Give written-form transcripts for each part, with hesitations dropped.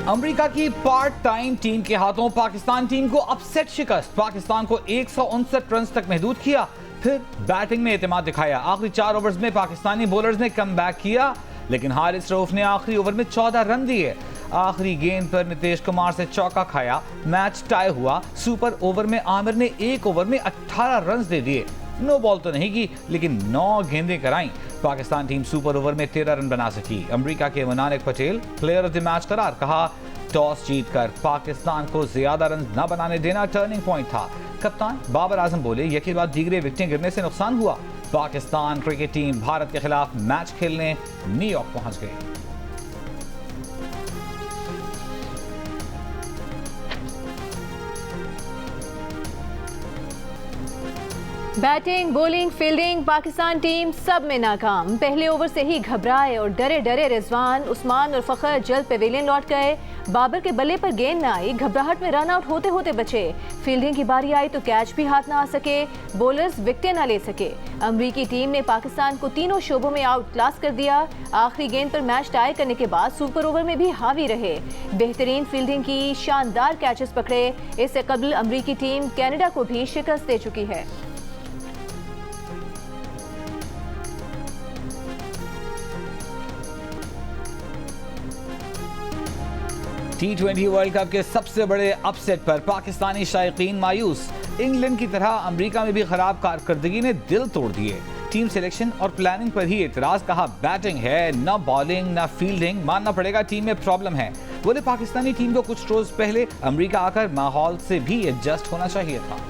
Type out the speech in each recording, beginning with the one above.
America की part time team के हाथों पाकिस्तान टीम को अपसेट शिकस्त। पाकिस्तान को 159 रन तक महदूद किया, फिर बैटिंग में एतमाद दिखाया। आखिरी 4 ओवर्स में पाकिस्तानी बॉलर्स ने कम बैक किया, लेकिन हारिस रऊफ ने आखिरी ओवर में 14 रन दिए। आखिरी गेंद पर नीतीश कुमार से चौका खाया, मैच टाई हुआ। सुपर ओवर में आमिर ने 1 ओवर में 18 रन दे दिए। नो बॉल तो नहीं की, लेकिन 9 गेंदें कराई। पाकिस्तान टीम सुपर ओवर में 13 रन बना सकी। अमेरिका के Monank Patel player of the match करार। कहा, टॉस जीतकर पाकिस्तान को ज्यादा रन न बनाने देना टर्निंग पॉइंट था। कप्तान बाबर आजम बोले, यही बात दीगरे विकेटें गिरने से नुकसान हुआ। पाकिस्तान क्रिकेट टीम भारत के खिलाफ मैच खेलने न्यूयॉर्क पहुंच गई। Batting, bowling, fielding Pakistan team सब में नाकाम। पहले ओवर से ही घबराए और डरे डरे रिजवान, उस्मान और फखर जल्द पवेलियन लौट गए। बाबर के बल्ले पर गेंद न आई, घबराहट में रन आउट होते होते बचे। फील्डिंग की बारी आई तो कैच भी हाथ ना आ सके, बॉलर्स विकेटें न ले सके। अमरीकी टीम ने पाकिस्तान को तीनों शोबों में आउट क्लास कर दिया। आखिरी गेंद पर मैच टाई करने के बाद सुपर ओवर में भी हावी रहे। बेहतरीन फील्डिंग की, शानदार कैचेस पकड़े। इससे कबल अमरीकी टीम कनाडा को भी शिकस्त दे चुकी है। T20 वर्ल्ड कप के सबसे बड़े अपसेट पर पाकिस्तानी शायकीन मायूस। इंग्लैंड की तरह अमेरिका में भी खराब कारकर्दगी ने दिल तोड़ दिए। टीम सिलेक्शन और प्लानिंग पर ही एतराज। कहा, बैटिंग है, न बॉलिंग न फील्डिंग। मानना पड़ेगा टीम में प्रॉब्लम है। बोले, पाकिस्तानी टीम को कुछ रोज पहले अमेरिका आकर माहौल से भी एडजस्ट होना चाहिए था।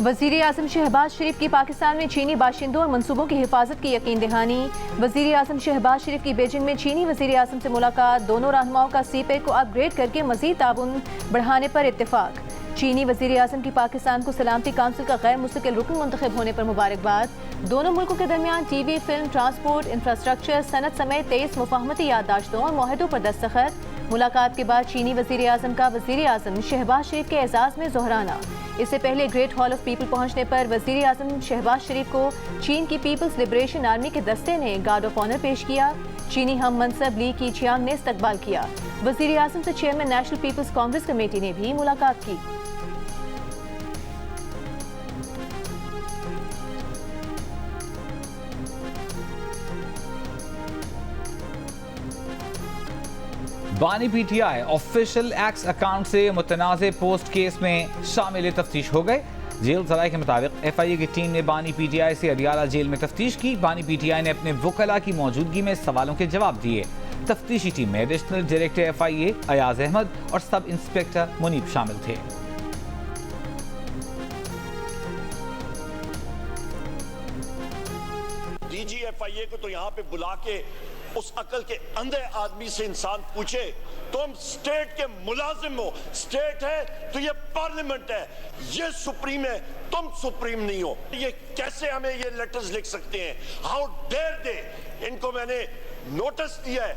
वजीर आजम शहबाज शरीफ की पाकिस्तान में चीनी बाशिंदों और मंसूबों की हिफाजत की यकीन दहानी। वजीर आजम शहबाज शरीफ की बीजिंग में चीनी वजीर आजम से मुलाकात। दोनों रहनुमाओं का सीपेक को अपग्रेड करके मजीद ताउन बढ़ाने पर इत्तेफाक। चीनी वजीर आजम की पाकिस्तान को सलामती काउंसिल का गैर मुस्तकिल रुकन मुंतखब होने पर मुबारकबाद। दोनों मुल्कों के दरमियान टीवी, फिल्म, ट्रांसपोर्ट, इंफ्रास्ट्रक्चर, सनत समेत 23 मुफाहमती याददाश्तों और मुआहदों पर दस्तखत। मुलाकात के बाद चीनी वजीर आजम का वजीर आजम शहबाज शरीफ के एजाज में जोहराना। इससे पहले ग्रेट हॉल ऑफ पीपल पहुंचने पर वजीर आजम शहबाज शरीफ को चीन की पीपल्स लिबरेशन आर्मी के दस्ते ने गार्ड ऑफ ऑनर पेश किया। चीनी हम मनसब ली कीचियांग ने इस्तकबाल किया। वजीर आजम से chairman national people's congress committee ने भी मुलाकात की। बानी पीटीआई ऑफिशियल एक्स अकाउंट से मुतनाज़े पोस्ट केस में शामिल तफ्तीश हो गए। जेल जराये के मुताबिक FIA की टीम ने बानी पीटीआई से अडियाला जेल में तफ्तीश की। बानी पीटीआई ने अपने वकला की मौजूदगी में सवालों के जवाब दिए। तफ्तीशी टीम में additional director FIA Ayaz Ahmed और सब इंस्पेक्टर मुनीब शामिल थे। DG FIA को तो यहाँ पे बुला के उस अकल के अंधे आदमी से इंसान पूछे, तुम स्टेट के मुलाजिम हो, स्टेट है तो ये पार्लियामेंट है, ये सुप्रीम है, तुम सुप्रीम नहीं हो। ये कैसे हमें ये लेटर्स लिख सकते हैं? How dare they. इनको मैंने नोटिस दिया है,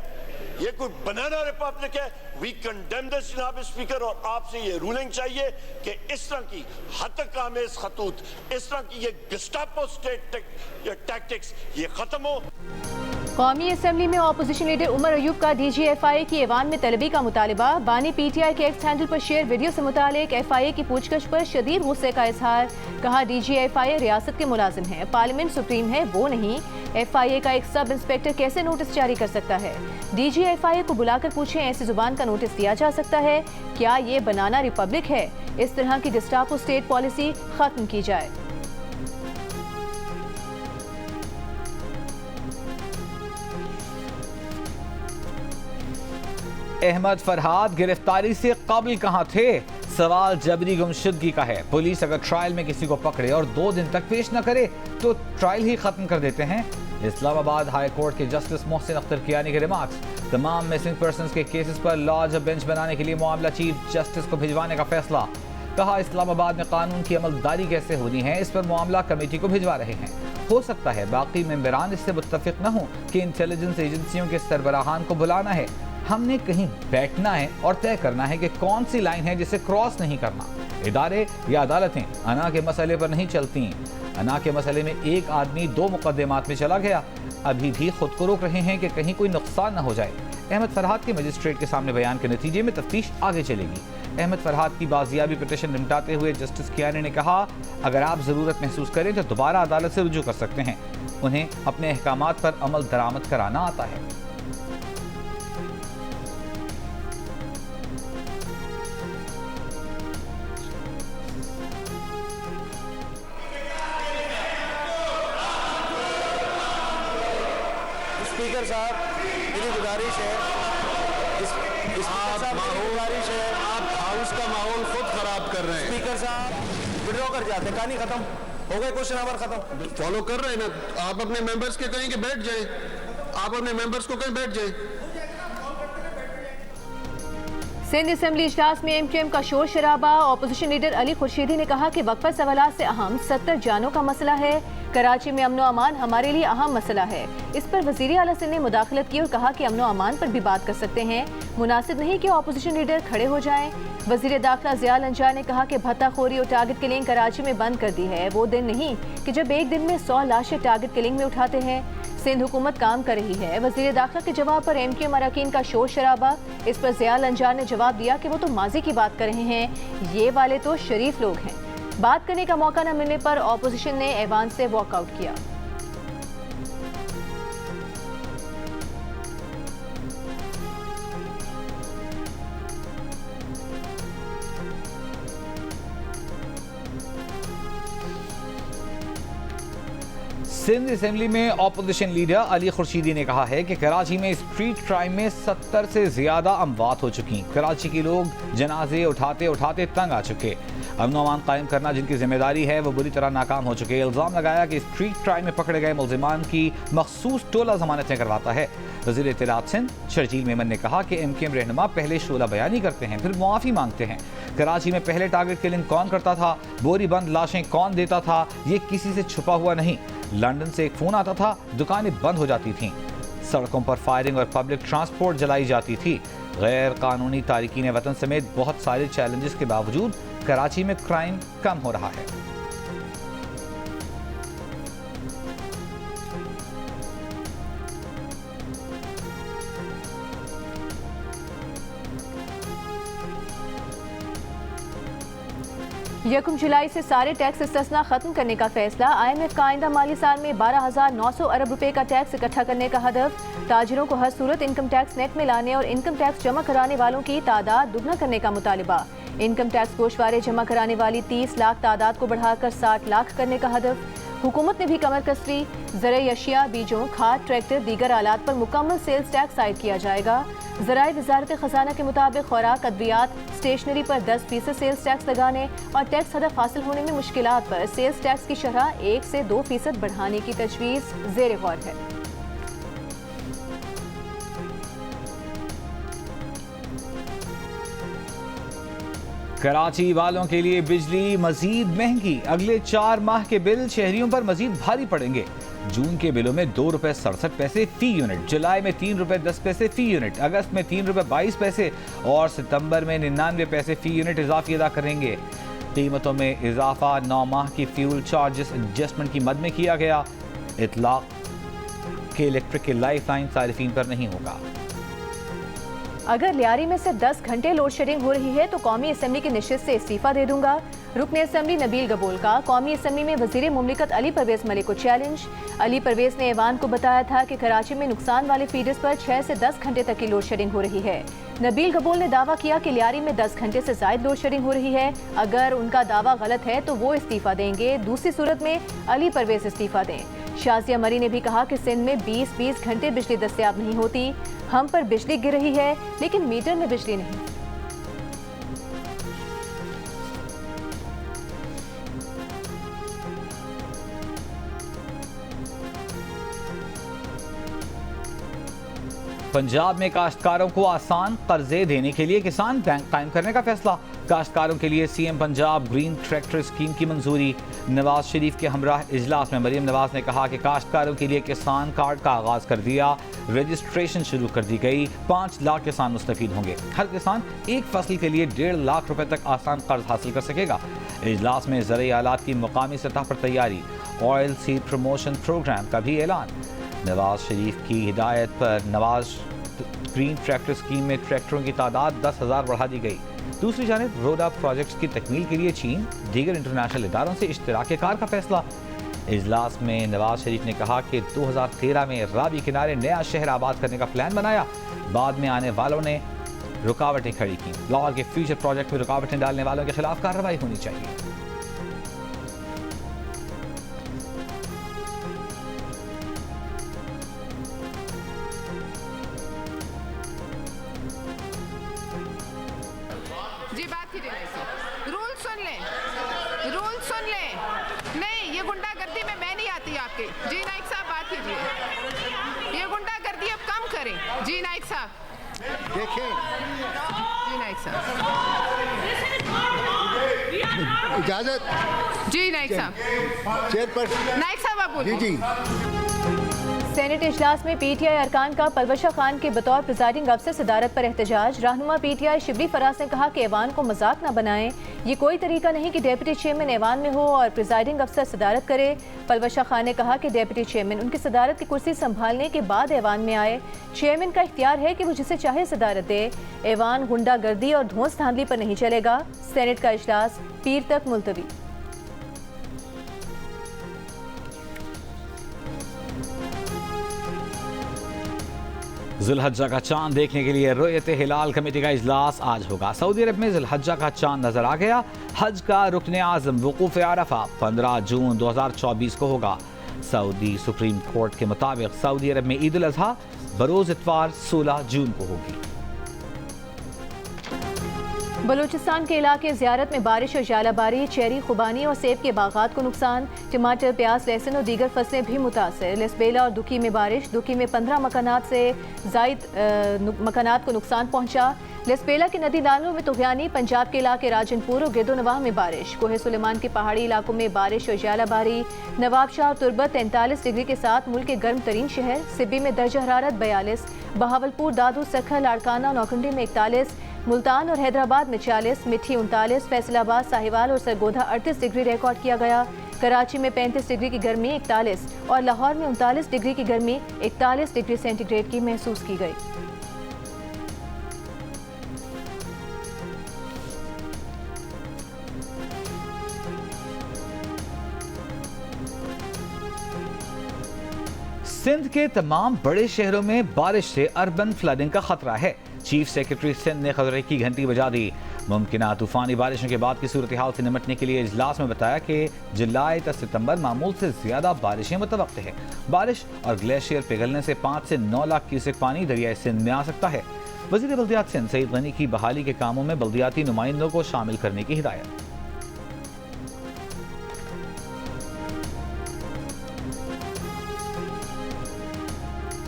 ये कोई बनाना रिपब्लिक है। वी कंडेम दिस जनाब स्पीकर, और आपसे ये रूलिंग चाहिए कि इस तरह की हतकामेज खतूत, इस तरह की ये गस्टापो स्टेट टैक्टिक्स ये खत्म हो। कौमी असेंबली में अपोजिशन लीडर उमर अयूब का DG FIA की ऐवान में तलबी का मुतालिबा। बानी PTI के एक्स हैंडल पर शेयर वीडियो से मुतालिक FIA की पूछताछ पर शदीद गुस्से का इजहार। कहा, DG FIA रियासत के मुलाजिम है, पार्लियामेंट सुप्रीम है, वो नहीं। FIA का एक सब इंस्पेक्टर कैसे नोटिस जारी कर सकता है? DG FIA को बुलाकर पूछें, ऐसी जुबान का नोटिस दिया जा सकता है? क्या ये बनाना रिपब्लिक है? इस तरह की गस्टापो स्टेट पॉलिसी खत्म की जाए। अहमद फरहाद गिरफ्तारी से कबल कहां थे? सवाल जबरी गुमशुदगी का है। पुलिस अगर ट्रायल में किसी को पकड़े और 2 दिन तक पेश न करे तो ट्रायल ही खत्म कर देते हैं। इस्लामाबाद हाई कोर्ट के जस्टिस मोहसिन अख्तर कियानी के रिमार्क्स। तमाम मिसिंग पर्संस के केसेस पर लॉ जब बेंच बनाने के लिए मामला चीफ जस्टिस को भिजवाने का फैसला। कहा, इस्लामाबाद में कानून की अमलदारी कैसे होनी है, इस पर मामला कमेटी को भिजवा रहे हैं। हो सकता है बाकी मेंबरान इससे मुत्तफिक न हो कि इंटेलिजेंस एजेंसियों के सरबराहान को बुलाना है। हमने कहीं बैठना है और तय करना है कि कौन सी लाइन है जिसे क्रॉस नहीं करना। इदारे या अदालतें अना के मसले पर नहीं चलती। अना के मसले में एक आदमी 2 मुकदमात में चला गया, अभी भी खुद को रोक रहे हैं कि कहीं कोई नुकसान न हो जाए। अहमद फरहाद के मजिस्ट्रेट के सामने बयान के नतीजे में तफ्तीश आगे चलेगी। अहमद फरहाद की बाजियाबी पिटीशन निपटाते हुए जस्टिस कियानी ने कहा, अगर आप ज़रूरत महसूस करें तो दोबारा अदालत से रुजू कर सकते हैं। उन्हें अपने अहकामात पर अमल दरामद कराना आता है। स्पीकर साहब, मेरी गुजारिश है, गुजारिश है, आप हाउस का माहौल खुद खराब कर रहे हैं। स्पीकर साहब विड्रॉ कर जाते, कहानी खत्म हो गए, क्वेश्चन आवर खत्म। फॉलो कर रहे हैं ना, आप अपने मेंबर्स के कहें कि बैठ जाएं, आप अपने मेंबर्स को कहें बैठ जाएं। सिंध असेंबली इजलास में एमक्यूएम का शोर शराबा। ऑपोजिशन लीडर अली खुर्शीदी ने कहा कि वक्फा सवालात से अहम 70 जानों का मसला है। कराची में अमनो अमान हमारे लिए अहम मसला है। इस पर वजीर आला सिंध ने मुदाखलत की और कहा कि अमनो अमान पर भी बात कर सकते हैं, मुनासिब नहीं कि ऑपोजिशन लीडर खड़े हो जाएं। वजीर दाखिला ज़िया अंजार ने कहा कि भत्ताखोरी और टारगेट किलिंग कराची में बंद कर दी है। वो दिन नहीं कि जब एक दिन में 100 लाशें टारगेट किलिंग में उठाते हैं। सिंध हुकूमत काम कर रही है। वजीर दाखिला के जवाब पर एमक्यूएम अरकान का शोर शराबा। इस पर ज़िया अंजार ने जवाब दिया कि वो तो माजी की बात कर रहे हैं, ये वाले तो शरीफ लोग हैं। बात करने का मौका न मिलने पर ऑपोजिशन ने ऐवान से वॉकआउट किया। सिंध असेंबली में ऑपोजिशन लीडर अली खुर्शीदी ने कहा है कि कराची में स्ट्रीट क्राइम में 70 से ज्यादा अमवात हो चुकी। कराची के लोग जनाजे उठाते उठाते तंग आ चुके। अमन अमान कायम करना जिनकी जिम्मेदारी है वो बुरी तरह नाकाम हो चुके। इल्ज़ाम लगाया कि स्ट्रीट क्राइम में पकड़े गए मुल्जिमान की मखसूस टोला जमानतें करवाता है। वज़ीर इत्तलात सिंध शर्जील मेमन ने कहा कि एमक्यूएम रहनुमा पहले शोला बयानी करते हैं, फिर मुआफ़ी मांगते हैं। कराची में पहले टारगेट किलिंग कौन करता था, बोरी बंद लाशें कौन देता था, ये किसी से छुपा हुआ नहीं। लंदन से एक फ़ोन आता था, दुकानें बंद हो जाती थीं, सड़कों पर फायरिंग और पब्लिक ट्रांसपोर्ट जलाई जाती थी। गैर कानूनी तारिकीन वतन समेत बहुत सारे चैलेंजेस के बावजूद कराची में क्राइम कम हो रहा है। यकम जुलाई से सारे टैक्स इस्तिस्ना खत्म करने का फैसला। IMF का आइंदा माली साल में 12,900 अरब रुपए का टैक्स इकट्ठा करने का हदफ। ताजिरों को हर सूरत इनकम टैक्स नेट में लाने और इनकम टैक्स जमा कराने वालों की तादाद दुगना करने का मुतालिबा। इनकम टैक्स गोशवारे जमा कराने वाली 30 लाख तादाद को बढ़ाकर 60 लाख करने का हदफ। हुकूमत ने भी कमर कस ली। ज़राई अशिया, बीजों, खाद, ट्रैक्टर, दीगर आलात पर मुकम्मल सेल्स टैक्स आयद किया जाएगा। ज़राई वज़ारत ख़ज़ाना के मुताबिक खुराक, अद्वियात, स्टेशनरी पर 10% सेल्स टैक्स लगाने और टैक्स हदफ हासिल होने में मुश्किलात पर सेल्स टैक्स की शरह 1 से 2% बढ़ाने की तजवीज़ ज़ेर गौर है। कराची वालों के लिए बिजली मजीद महंगी। अगले 4 माह के बिल शहरियों पर मजीद भारी पड़ेंगे। जून के बिलों में 2 रुपए 67 पैसे फी यूनिट, जुलाई में 3 रुपए 10 पैसे फी यूनिट, अगस्त में 3 रुपए 22 पैसे और सितंबर में 99 पैसे फी यूनिट इजाफी अदा करेंगे। कीमतों में इजाफा 9 माह की फ्यूल चार्जेस एडजस्टमेंट की मद में किया गया। इतलाक के इलेक्ट्रिक की लाइफ लाइन सारिफीन पर नहीं होगा। अगर लियारी में से 10 घंटे लोड शेडिंग हो रही है तो कौमी असम्बली की नशिस्त से इस्तीफा दे दूंगा। रुकन असम्बली नबील गबोल का कौमी असम्बली में वजीर मुमलिकत अली परवेज मलिक को चैलेंज। अली परवेज ने ऐवान को बताया था कि कराची में नुकसान वाले फीडर्स पर 6 से 10 घंटे तक की लोड शेडिंग हो रही है। नबील गबोल ने दावा किया कि लियारी में 10 घंटे से ज्यादा लोड शेडिंग हो रही है। अगर उनका दावा गलत है तो वो इस्तीफा देंगे, दूसरी सूरत में अली परवेज इस्तीफा दें। शाजिया मरी ने भी कहा कि सिंध में 20-20 घंटे बिजली दस्तयाब नहीं होती। हम पर बिजली गिर रही है लेकिन मीटर में बिजली नहीं। पंजाब में काश्तकारों को आसान कर्जे देने के लिए किसान बैंक कायम करने का फैसला। काश्तकारों के लिए CM Punjab green tractor scheme की मंजूरी। नवाज शरीफ के हमराह इजलास में मरीम नवाज ने कहा कि काश्तकारों के लिए किसान कार्ड का आगाज कर दिया, रजिस्ट्रेशन शुरू कर दी गई। 5 लाख किसान मुस्तफीद होंगे। हर किसान एक फसल के लिए 1.5 लाख रुपए तक आसान कर्ज हासिल कर सकेगा। इजलास में ज़राई आलात की मकामी सतह पर तैयारी, ऑयल सीड प्रमोशन प्रोग्राम का भी ऐलान। नवाज शरीफ की हिदायत पर नवाज ग्रीन ट्रैक्टर स्कीम में ट्रैक्टरों की तादाद 10,000 बढ़ा दी गई। दूसरी जानिब रोडा प्रोजेक्ट्स की तकमील के लिए चीन दीगर इंटरनेशनल इदारों से इश्तराक कार का फैसला। इजलास में नवाज शरीफ ने कहा कि 2013 में रावी किनारे नया शहर आबाद करने का प्लान बनाया, बाद में आने वालों ने रुकावटें खड़ी की। लाहौर के फ्यूचर प्रोजेक्ट में रुकावटें डालने वालों के खिलाफ कार्रवाई होनी चाहिए। जी बात कीजिए रूल सुन ले। नहीं, ये गुंडागर्दी में मैं नहीं आती आपके। जी नाइक साहब बात कीजिए। ये गुंडागर्दी अब कम करें। जी नाइक साहब देखें, जी नाइक साहब इजाजत। जी नाइक साहब चेयरपर्सन नाइक साहब आप बोलिए। जी सेनेट इजलास में पीटीआई अरकान का पलवशा खान के बतौर प्रिजाइडिंग अफसर सदारत पर एहतजाज। रहनुमा पीटीआई शिबली फराज ने कहा कि ऐवान को मजाक न बनाएं, ये कोई तरीका नहीं कि डेप्यूटी चेयरमैन ऐवान में हो और प्रिजाइडिंग अफसर सदारत करे। पलवशा खान ने कहा कि डेप्यूटी चेयरमैन उनकी सदारत की कुर्सी संभालने के बाद ऐवान में आए। चेयरमैन का इख्तियार है कि वो जिसे चाहे सदारत दे। ऐवान गुंडागर्दी और धौंस धांधली पर नहीं चलेगा। सेनेट का इजलास पीर तक मुलतवी। जुल्हज्जा का चांद देखने के लिए रुयत हिलाल कमेटी का इजलास आज होगा। सऊदी अरब में जुल्हज्जा का चांद नजर आ गया। हज का रुकन आज़म वकूफ़ अरफा 15 जून 2024 को होगा। सऊदी सुप्रीम कोर्ट के मुताबिक सऊदी अरब में ईद उल अज़हा बरोज़ इतवार 16 जून को होगी। बलूचिस्तान के इलाके ज़ियारत में बारिश और जालाबारी, चेरी, खुबानी और सेब के बागात को नुकसान। टमाटर, प्याज, लहसुन और दीगर फसलें भी मुतासर। लेसबेला और दुकी में बारिश, दुकी में 15 मकानात से जायद मकानात को नुकसान पहुंचा। लेसबेला के नदी नालों में तुग़यानी, पंजाब के इलाके राजनपुर और गिरदोनवाह में बारिश। कोहे सुलेमान के पहाड़ी इलाकों में बारिश और जालाबारी। नवाबशाह और तुरबत 43 डिग्री के साथ मुल्क के गर्म तरीन शहर। सिब्बी में दर्ज हरारत 42, बहावलपुर, दादू, सखर, लाड़काना, नौखंडी में 41, मुल्तान और हैदराबाद में 40, मिठी 39, फैसलाबाद, साहिवाल और सरगोधा 38 डिग्री रिकॉर्ड किया गया। कराची में 35 डिग्री की गर्मी 41 और लाहौर में 39 डिग्री की गर्मी 41 डिग्री सेंटीग्रेड की महसूस की गई। सिंध के तमाम बड़े शहरों में बारिश से अर्बन फ्लडिंग का खतरा है। चीफ सेक्रेटरी सिंध ने खतरे की घंटी बजा दी। मुमकिन तूफानी बारिशों के बाद की सूरत हाल से निपटने के लिए इजलास में बताया कि जुलाई तक सितंबर मामूल से ज्यादा बारिशें मुतवक्किल है। बारिश और ग्लेशियर पिघलने से 5 से 9 लाख क्यूसेक पानी दरियाए सिंध में आ सकता है। वज़ीर बल्दियात सिंध सईद गनी की बहाली के कामों में बल्दियाती नुमाइंदों को शामिल करने की हिदायत।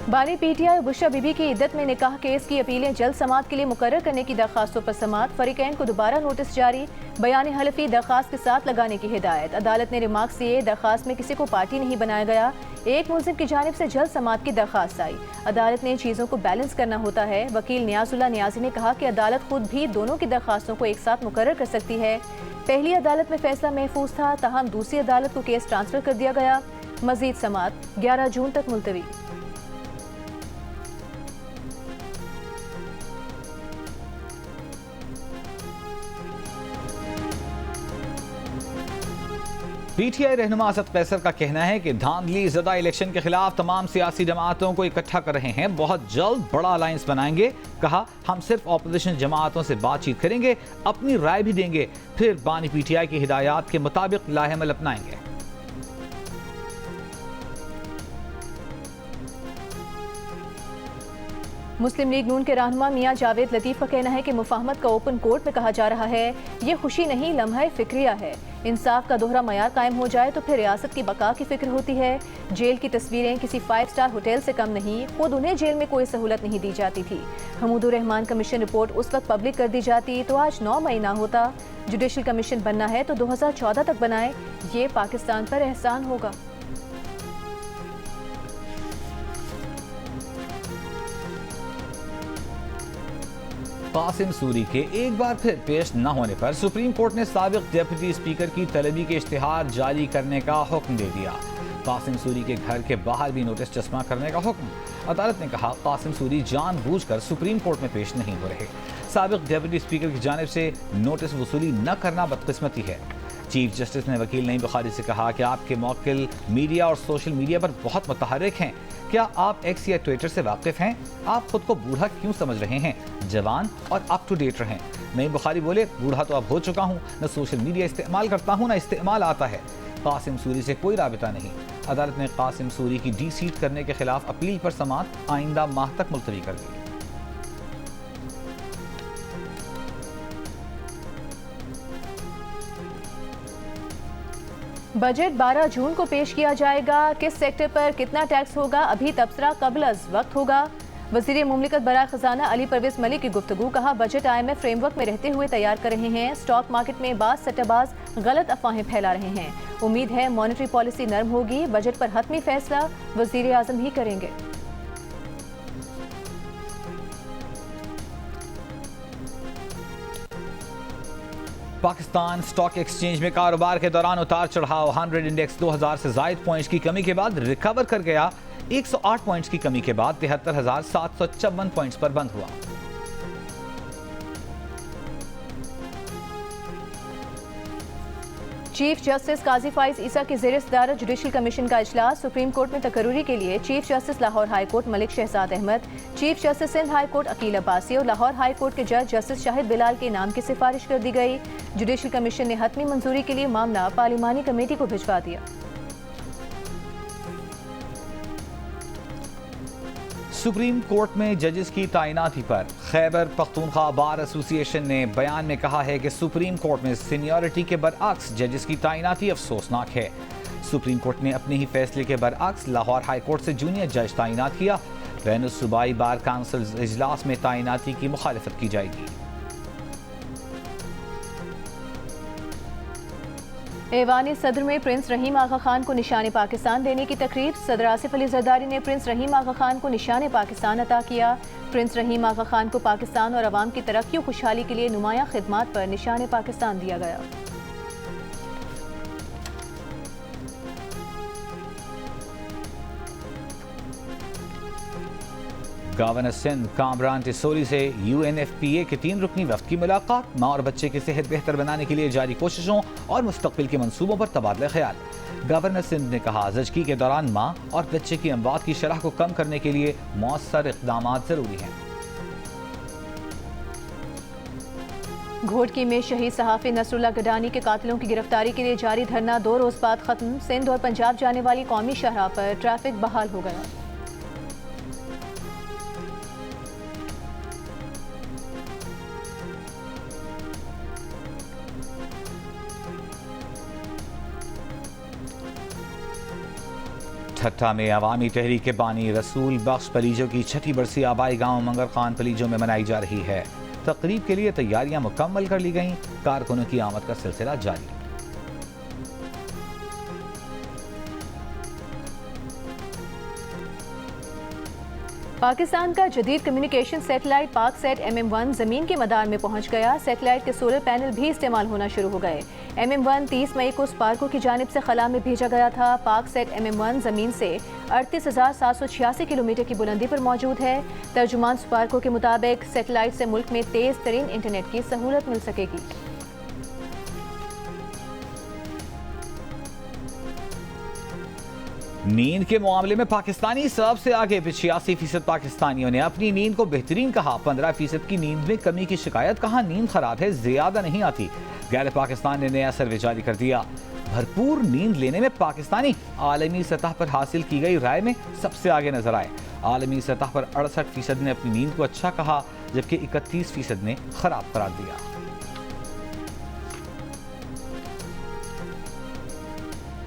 बानी पीटीआई बुशरा बीबी की इद्दत में निकाह केस की अपीलें जल्द समाअत के लिए मुकर्रर करने की दरखास्तों पर समाअत। फरीकैन को दोबारा नोटिस जारी, बयान हलफी दरखास्त के साथ लगाने की हिदायत। अदालत ने रिमार्क्स दिए, दरखास्त में किसी को पार्टी नहीं बनाया गया। एक मुलजिम की जानिब से जल्द समाअत की दरखास्त आई। अदालत ने चीज़ों को बैलेंस करना होता है। वकील नियाजुल्लाह नियाजी ने कहा कि अदालत खुद भी दोनों की दरखास्तों को एक साथ मुकर्रर कर सकती है। पहली अदालत में फैसला महफूज था, ताहम दूसरी अदालत को केस ट्रांसफर कर दिया गया। मजीद समाअत 11 जून तक मुलतवी। पीटीआई रहनुमा असद कैसर का कहना है कि धांधली ज़दा इलेक्शन के खिलाफ तमाम सियासी जमातों को इकट्ठा कर रहे हैं, बहुत जल्द बड़ा अलायंस बनाएंगे। कहा, हम सिर्फ ऑपोजिशन जमातों से बातचीत करेंगे, अपनी राय भी देंगे, फिर बानी पीटीआई की हिदायत के मुताबिक लाहेमल अपनाएंगे। मुस्लिम लीग नून के रहनुमा मियां जावेद लतीफ का कहना है कि मुफाहमत का ओपन कोर्ट में कहा जा रहा है। ये खुशी नहीं, लम्हा फिक्रिया है। इंसाफ का दोहरा मयार कायम हो जाए तो फिर रियासत की बका की फिक्र होती है। जेल की तस्वीरें किसी 5 स्टार होटल से कम नहीं। खुद उन्हें जेल में कोई सहूलत नहीं दी जाती थी। हमूदुर रहमान कमीशन रिपोर्ट उस वक्त पब्लिक कर दी जाती तो आज 9 मई ना होता। जुडिशल कमीशन बनना है तो 2014 तक बनाए। ये पाकिस्तान पर एहसान होगा। कासिम सूरी के एक बार फिर पेश न होने पर सुप्रीम कोर्ट ने साबिक डिप्टी स्पीकर की तलबी के इश्तिहार जारी करने का हुक्म दे दिया। कासिम सूरी के घर के बाहर भी नोटिस चस्पा करने का हुक्म। अदालत ने कहा कासिम सूरी जानबूझकर सुप्रीम कोर्ट में पेश नहीं हो रहे। साबिक डिप्टी स्पीकर की जानिब से नोटिस वसूली न करना बदकिस्मती है। चीफ जस्टिस ने वकील नईम बुखारी से कहा कि आपके मौकिल मीडिया और सोशल मीडिया पर बहुत मुतहर्रिक हैं। क्या आप एक्स या ट्विटर से वाकिफ हैं? आप खुद को बूढ़ा क्यों समझ रहे हैं? जवान और अप टू डेट रहें। नईम बुखारी बोले, बूढ़ा तो अब हो चुका हूँ, न सोशल मीडिया इस्तेमाल करता हूँ न इस्तेमाल आता है। कासिम सूरी से कोई राबिता नहीं। अदालत ने कासिम सूरी की डी-सीट करने के खिलाफ अपील पर समाअत आइंदा माह तक मुलतवी कर दी। बजट 12 जून को पेश किया जाएगा। किस सेक्टर पर कितना टैक्स होगा, अभी तबसरा कबल अज़ वक्त होगा। वज़ीर मुमलिकत बराए खजाना अली परवेज मलिक की गुफ्तगू। कहा बजट IMF फ्रेमवर्क में रहते हुए तैयार कर रहे हैं। स्टॉक मार्केट में बाज़ सट्टेबाज गलत अफवाहें फैला रहे हैं। उम्मीद है मॉनेटरी पॉलिसी नरम होगी। बजट पर हतमी फैसला वज़ीर आज़म ही करेंगे। पाकिस्तान स्टॉक एक्सचेंज में कारोबार के दौरान उतार चढ़ाव। 100 इंडेक्स 2000 से जायद पॉइंट्स की कमी के बाद रिकवर कर गया। 108 पॉइंट्स की कमी के बाद 73,754 पॉइंट्स पर बंद हुआ। चीफ जस्टिस काजी फाइज ईसा की ज़ेर सदारत जुडिशल कमीशन का इजलास। सुप्रीम कोर्ट में तकर्रुरी के लिए chief justice Lahore high court Malik Shahzad Ahmed, chief justice Sindh high court Akeel Abbasi और लाहौर हाई कोर्ट के जज जस्टिस शाहिद बिलाल के नाम की सिफारिश कर दी गई। जुडिशल कमीशन ने हतमी मंजूरी के लिए मामला पार्लिमानी कमेटी को भिजवा दिया। सुप्रीम कोर्ट में जजेस की तैनाती पर खैबर पख्तूनख्वा बार एसोसिएशन ने बयान में कहा है कि सुप्रीम कोर्ट में सीनियरिटी के बरअक्स जजेस की तैनाती अफसोसनाक है। सुप्रीम कोर्ट ने अपने ही फैसले के बरअक्स लाहौर हाई कोर्ट से जूनियर जज तैनात किया। बैनुल सूबाई बार काउंसिल इजलास में तैनाती की मुखालिफत की जाएगी। ऐवान सदर में प्रिंस रहीम आगा खान को निशान पाकिस्तान देने की तकरीब। सदर आसिफ अली जरदारी ने प्रिंस रहीम आगा खान को निशान पाकिस्तान अता किया। प्रिंस रहीम आगा खान को पाकिस्तान और अवाम की तरक्की और खुशहाली के लिए नुमाया खिदमात पर निशान पाकिस्तान दिया गया। गवर्नर सिंध कामरान टिसोली से UNFPA के 3 रुकनी वफ्द की मुलाकात। माँ और बच्चे की सेहत बेहतर बनाने के लिए जारी कोशिशों और मुस्तकबिल के मंसूबों पर तबादला ख्याल। गवर्नर सिंध ने कहा ज़चगी के दौरान माँ और बच्चे की अमवात की शरह को कम करने के लिए मौसर इक़दाम ज़रूरी हैं। घोटकी में शहीद सहाफ़ी नसरुल्लाह गडानी के कातिलों की गिरफ्तारी के लिए जारी धरना 2 रोज़ बाद खत्म। सिंध और पंजाब जाने वाली कौमी शाहराह पर ट्रैफिक बहाल हो गया। ठट्टा में अवामी तहरीक के बानी रसूल बख्श पलीजों की 6ठी बरसी आबाई गांव मंगर खान पलीजों में मनाई जा रही है। तकरीब के लिए तैयारियां मुकम्मल कर ली गईं। कारकुनों की आमद का सिलसिला जारी। पाकिस्तान का जदीद कम्युनिकेशन सैटेलाइट पाकसेट MM1 ज़मीन के मदार में पहुंच गया। सैटेलाइट के सोलर पैनल भी इस्तेमाल होना शुरू हो गए। MM1 30 मई को स्पार्को की जानिब से खला में भेजा गया था। पाकसेट MM1 ज़मीन से 38,786 किलोमीटर की बुलंदी पर मौजूद है। तर्जुमान स्पार्को के मुताबिक सैटेलाइट से मुल्क में तेज़ तरीन इंटरनेट की सहूलत मिल सकेगी। नींद के मामले में पाकिस्तानी सबसे आगे। 86% पाकिस्तानियों ने अपनी नींद को बेहतरीन कहा। 15% की नींद में कमी की शिकायत। कहा नींद खराब है, ज्यादा नहीं आती। गैर पाकिस्तान ने नया सर्वे जारी कर दिया। भरपूर नींद लेने में पाकिस्तानी आलमी सतह पर हासिल की गई राय में सबसे आगे नजर आए। आलमी सतह पर 68% ने अपनी नींद को अच्छा कहा, जबकि 31% ने खराब करार दिया।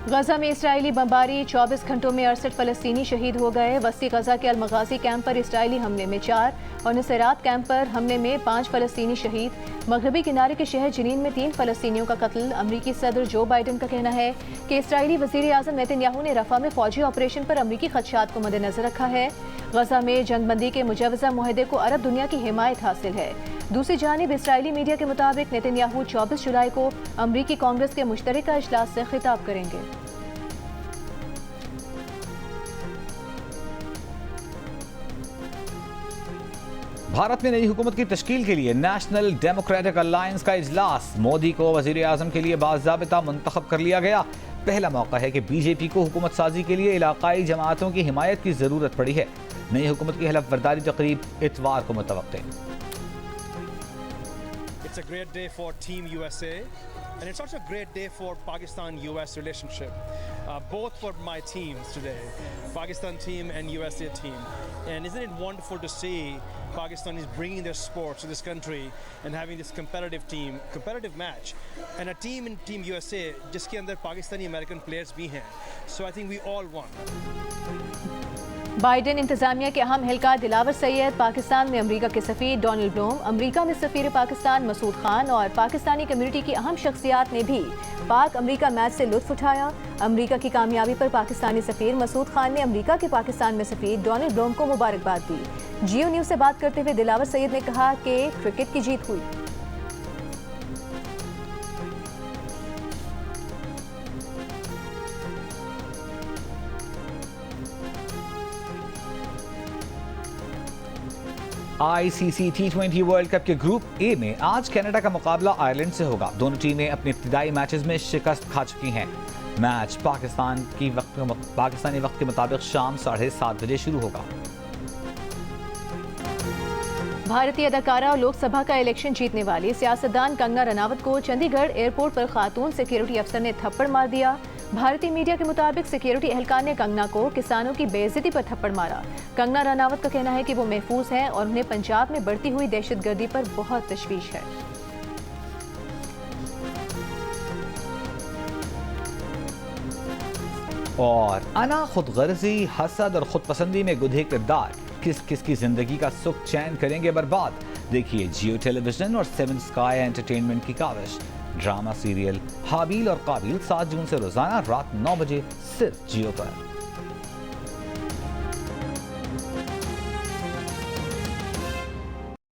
गजा में इसराइली बमबारी, 24 घंटों में 68 फलस्तीनी शहीद हो गए। वस्ती गजा के अलमगाजी कैंप पर इसराइली हमले में 4 और नुसैरात कैंप पर हमले में 5 फलस्तीनी शहीद। मगरबी किनारे के शहर जनीन में 3 फलस्तीनियों का कत्ल। अमरीकी सदर जो बाइडन का कहना है कि इसराइली वजीर आजम नेतन्याहू ने रफा में फौजी ऑपरेशन पर अमरीकी खदशात को मद्देनजर रखा है। गजा में जंगबंदी के मुजवजा मुआहदे को अरब दुनिया की हिमायत हासिल है। दूसरी जानिब इसराइली मीडिया के मुताबिक नेतन्याहू 24 जुलाई को अमरीकी कांग्रेस के मुश्तरका इजलास से खिताब करेंगे। भारत में नई हुकूमत की तश्कील के लिए नेशनल डेमोक्रेटिक अलायंस का इजलास। मोदी को वजीर आजम के लिए बाज़ाबिता मुंतखब कर लिया गया। पहला मौका है कि बीजेपी को हुकूमत साजी के लिए इलाकाई जमातों की हिमायत की जरूरत पड़ी है। नई हुकूमत की हलफ बर्दारी तकरीब इतवार को मुतवक्के। It's a great day for Team USA, and it's also a great day for Pakistan-US relationship, both for my teams today, Pakistan team and USA team. And isn't it wonderful to see Pakistan is bringing their sports to this country and having this competitive match, and a team in Team USA जिसके अंदर Pakistani American players भी हैं. So I think we all won. Biden इंतजामिया के अहम एहलकार दिलावर सैयद, पाकिस्तान में अमरीका के सफीर Donald Bloom, अमरीका में सफीर पाकिस्तान मसूद खान और पाकिस्तानी कम्युनिटी की अहम शख्सियात ने भी पाक अमरीका मैच से लुत्फ उठाया। अमरीका की कामयाबी पर पाकिस्तानी सफीर मसूद खान ने अमरीका के पाकिस्तान में सफीर डोनाल्ड ब्लूम को मुबारकबाद दी। जियो न्यूज़ से बात करते हुए दिलावर सैयद ने कहा कि क्रिकेट की जीत हुई। ICC T20 वर्ल्ड कप के ग्रुप ए में आज कनाडा का मुकाबला आयरलैंड से होगा। दोनों टीमें अपने इब्तिदाई मैचेस में शिकस्त खा चुकी हैं। मैच पाकिस्तानी वक्त के मुताबिक शाम 7:30 बजे शुरू होगा। भारतीय अदाकारा और लोकसभा का इलेक्शन जीतने वाली सियासतदान कंगना रनावत को चंडीगढ़ एयरपोर्ट पर खातून सिक्योरिटी अफसर ने थप्पड़ मार दिया। भारतीय मीडिया के मुताबिक सिक्योरिटी एहलकार ने कंगना को किसानों की बेइज्जती पर थप्पड़ मारा। कंगना रनावत का कहना है कि वो महफूज हैं और उन्हें पंजाब में बढ़ती हुई दहशतगर्दी पर बहुत तशवीश है। और अना खुदगर्जी, हसद और खुदपसंदी में गुधे किरदार किस किस की जिंदगी का सुख चैन करेंगे बर्बाद। देखिए जियो टेलीविजन और 7 स्काई एंटरटेनमेंट की काविश। ड्रामा सीरियल हाबील और काबिल 7 जून से रोजाना रात 9 बजे सिर्फ जियो पर।